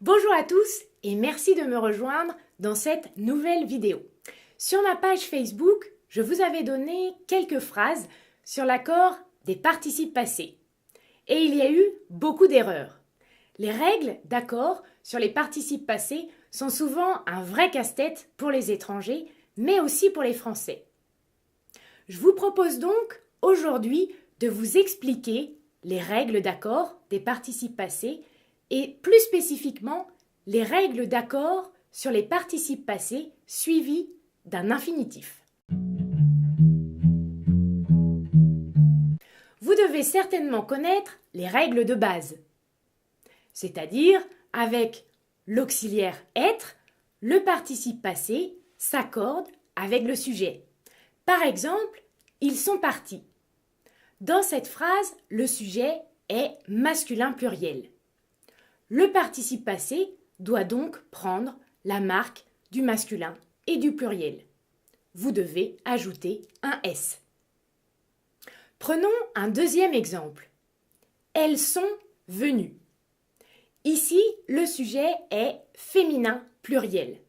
Bonjour à tous et merci de me rejoindre dans cette nouvelle vidéo. Sur ma page Facebook, je vous avais donné quelques phrases sur l'accord des participes passés. Et il y a eu beaucoup d'erreurs. Les règles d'accord sur les participes passés sont souvent un vrai casse-tête pour les étrangers, mais aussi pour les Français. Je vous propose donc aujourd'hui de vous expliquer les règles d'accord des participes passés et plus spécifiquement les règles d'accord sur les participes passés suivis d'un infinitif. Vous devez certainement connaître les règles de base, c'est-à-dire avec l'auxiliaire être, le participe passé s'accorde avec le sujet. Par exemple, ils sont partis. Dans cette phrase, le sujet est masculin pluriel. Le participe passé doit donc prendre la marque du masculin et du pluriel. Vous devez ajouter un S. Prenons un deuxième exemple. Elles sont venues. Ici, le sujet est féminin pluriel.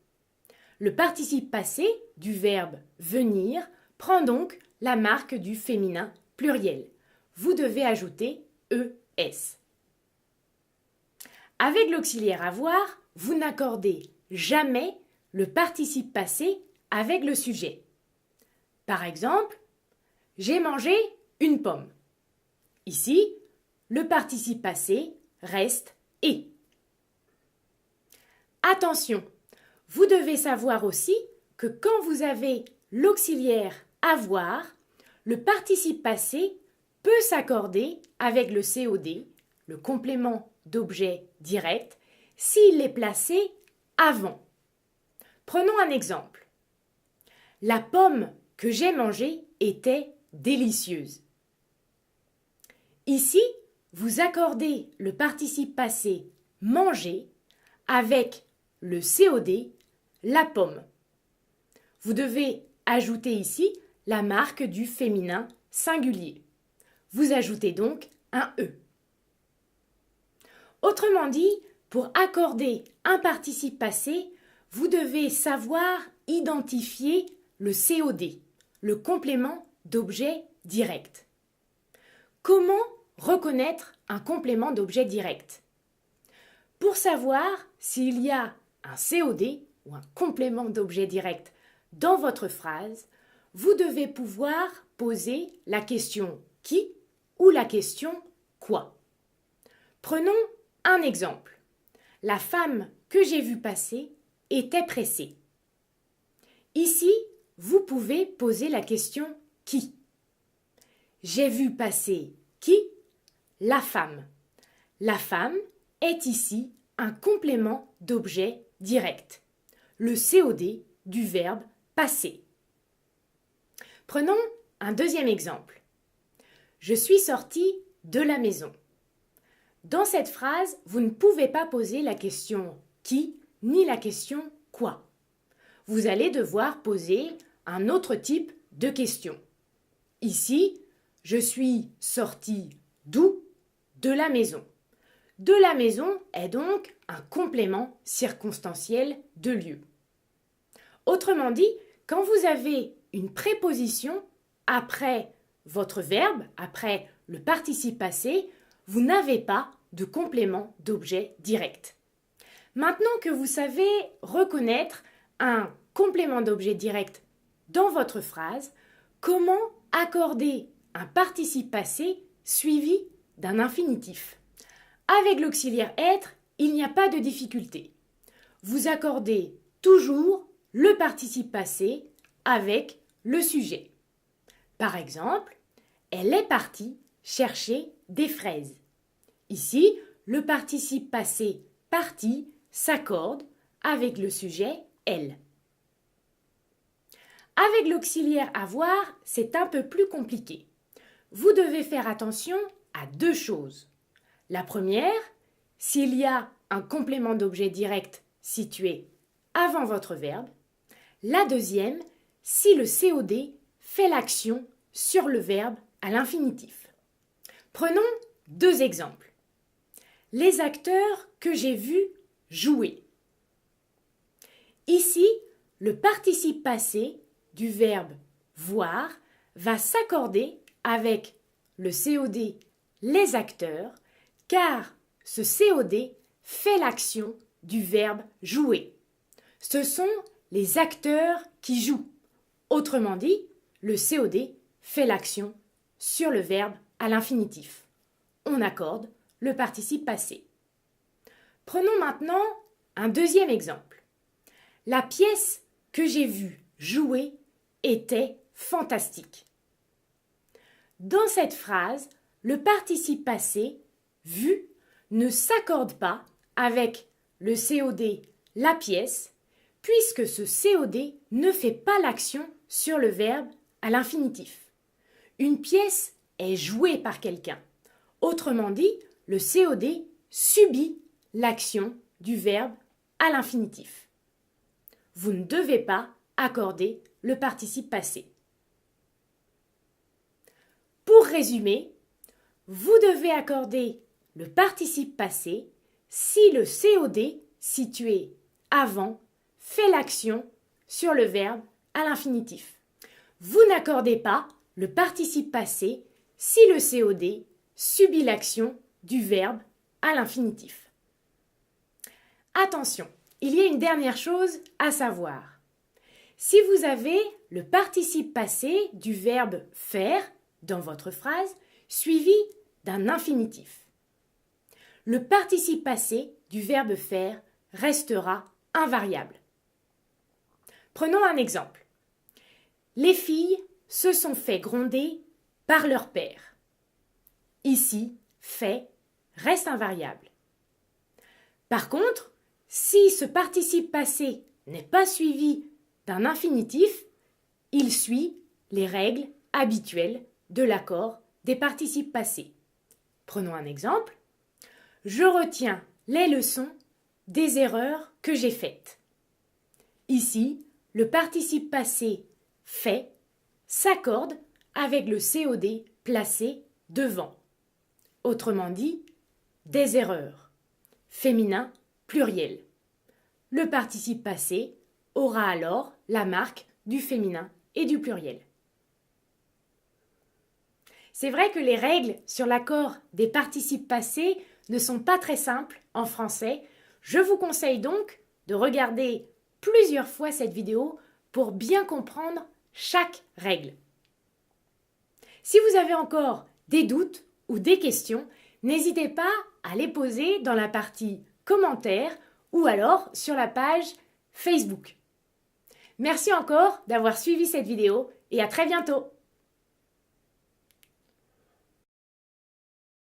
Le participe passé du verbe venir prend donc la marque du féminin pluriel. Vous devez ajouter ES. Avec l'auxiliaire avoir, vous n'accordez jamais le participe passé avec le sujet. Par exemple, j'ai mangé une pomme. Ici, le participe passé reste et. Attention, vous devez savoir aussi que quand vous avez l'auxiliaire avoir, le participe passé peut s'accorder avec le COD, le complément d'objet direct, s'il est placé avant. Prenons un exemple. La pomme que j'ai mangée était délicieuse. Ici, vous accordez le participe passé manger avec le COD, la pomme. Vous devez ajouter ici la marque du féminin singulier. Vous ajoutez donc un E. Autrement dit, pour accorder un participe passé, vous devez savoir identifier le COD, le complément d'objet direct. Comment reconnaître un complément d'objet direct? Pour savoir s'il y a un COD ou un complément d'objet direct dans votre phrase, vous devez pouvoir poser la question qui ou la question quoi. Prenons un exemple. La femme que j'ai vue passer était pressée. Ici, vous pouvez poser la question qui. J'ai vu passer qui? La femme. La femme est ici un complément d'objet direct, le COD du verbe passer. Prenons un deuxième exemple. Je suis sortie de la maison. Dans cette phrase, vous ne pouvez pas poser la question qui ni la question quoi. Vous allez devoir poser un autre type de question. Ici, je suis sortie d'où? De la maison. De la maison est donc un complément circonstanciel de lieu. Autrement dit, quand vous avez une préposition après votre verbe, après le participe passé, vous n'avez pas de complément d'objet direct. Maintenant que vous savez reconnaître un complément d'objet direct dans votre phrase, comment accorder un participe passé suivi d'un infinitif? Avec l'auxiliaire être, il n'y a pas de difficulté. Vous accordez toujours le participe passé avec le sujet. Par exemple, elle est partie chercher des fraises. Ici, le participe passé parti s'accorde avec le sujet elle. Avec l'auxiliaire avoir, c'est un peu plus compliqué. Vous devez faire attention à deux choses. La première, s'il y a un complément d'objet direct situé avant votre verbe. La deuxième, si le COD fait l'action sur le verbe à l'infinitif. Prenons deux exemples. Les acteurs que j'ai vus jouer. Ici, le participe passé du verbe voir va s'accorder avec le COD les acteurs, car ce COD fait l'action du verbe jouer. Ce sont les acteurs qui jouent. Autrement dit, le COD fait l'action sur le verbe à l'infinitif. On accorde le participe passé. Prenons maintenant un deuxième exemple. La pièce que j'ai vue jouer était fantastique. Dans cette phrase, le participe passé, vu, ne s'accorde pas avec le COD la pièce, puisque ce COD ne fait pas l'action sur le verbe à l'infinitif. Une pièce est jouée par quelqu'un. Autrement dit, le COD subit l'action du verbe à l'infinitif. Vous ne devez pas accorder le participe passé. Pour résumer, vous devez accorder le participe passé si le COD situé avant fait l'action sur le verbe à l'infinitif. Vous n'accordez pas le participe passé si le COD subit l'action du verbe à l'infinitif. Attention, il y a une dernière chose à savoir. Si vous avez le participe passé du verbe faire dans votre phrase suivi d'un infinitif, le participe passé du verbe faire restera invariable. Prenons un exemple. Les filles se sont fait gronder par leur père. Ici, fait reste invariable. Par contre, si ce participe passé n'est pas suivi d'un infinitif, il suit les règles habituelles de l'accord des participes passés. Prenons un exemple. Je retiens les leçons des erreurs que j'ai faites. Ici, le participe passé fait s'accorde avec le COD placé devant. Autrement dit, des erreurs. Féminin, pluriel. Le participe passé aura alors la marque du féminin et du pluriel. C'est vrai que les règles sur l'accord des participes passés ne sont pas très simples en français. Je vous conseille donc de regarder plusieurs fois cette vidéo pour bien comprendre chaque règle. Si vous avez encore des doutes ou des questions, n'hésitez pas à les poser dans la partie commentaires ou alors sur la page Facebook. Merci encore d'avoir suivi cette vidéo et à très bientôt.